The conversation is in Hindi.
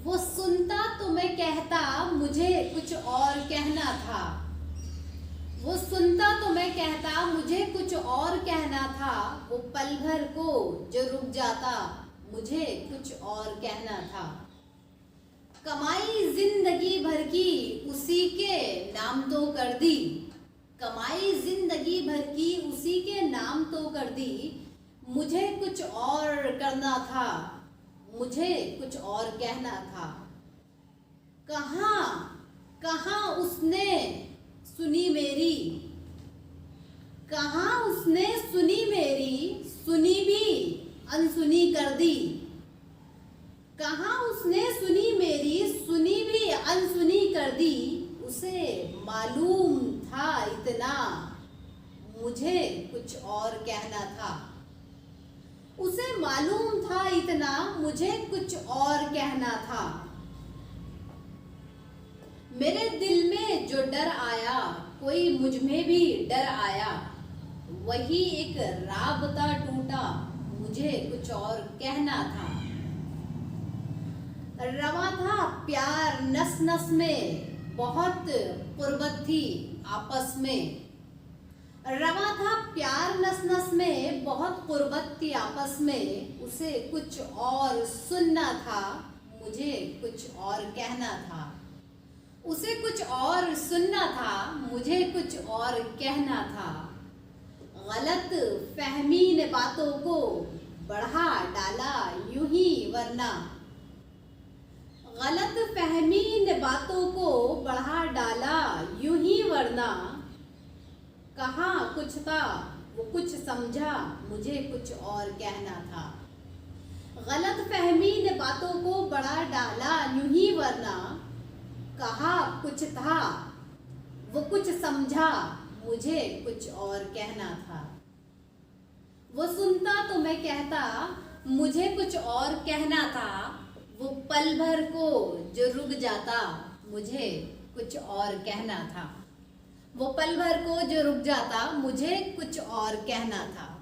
वो सुनता तो मैं कहता मुझे कुछ और कहना था। वो सुनता तो मैं कहता मुझे कुछ और कहना था। वो पल भर को जो रुक जाता मुझे कुछ और कहना था। कमाई जिंदगी भर की उसी के नाम तो कर दी। कमाई जिंदगी भर की उसी के नाम तो कर दी। मुझे कुछ और करना था, मुझे कुछ और कहना था। कहाँ कहाँ उसने सुनी मेरी, कहाँ उसने सुनी मेरी, सुनी भी अनसुनी कर दी। कहाँ उसने सुनी मेरी, सुनी भी अनसुनी कर दी। उसे मालूम था इतना, मुझे कुछ और कहना था। उसे मालूम था इतना, मुझे कुछ और कहना था। मेरे दिल में जो डर आया, कोई मुझ में भी डर आया। वही एक राबता टूटा, मुझे कुछ और कहना था। रवा था प्यार नस नस में, बहुत कुर्बत थी आपस में। रवा था प्यार नस नस में, बहुत कुर्बत थी आपस में। उसे कुछ और सुनना था, मुझे कुछ और कहना था। उसे कुछ और सुनना था, मुझे कुछ और कहना था। गलत फहमी ने बातों को बढ़ा डाला यूं ही वरना। गलत फहमी ने बातों को बढ़ा डाला यूं ही वरना। कहाँ कुछ था वो कुछ समझा, मुझे कुछ और कहना था। गलत फहमी ने बातों को बढ़ा डाला यूं ही वरना। कहा कुछ था वो कुछ समझा, मुझे कुछ और कहना था। वो सुनता तो मैं कहता मुझे कुछ और कहना था। वो पल भर को जो रुक जाता, मुझे कुछ और कहना था। वो पल भर को जो रुक जाता, मुझे कुछ और कहना था।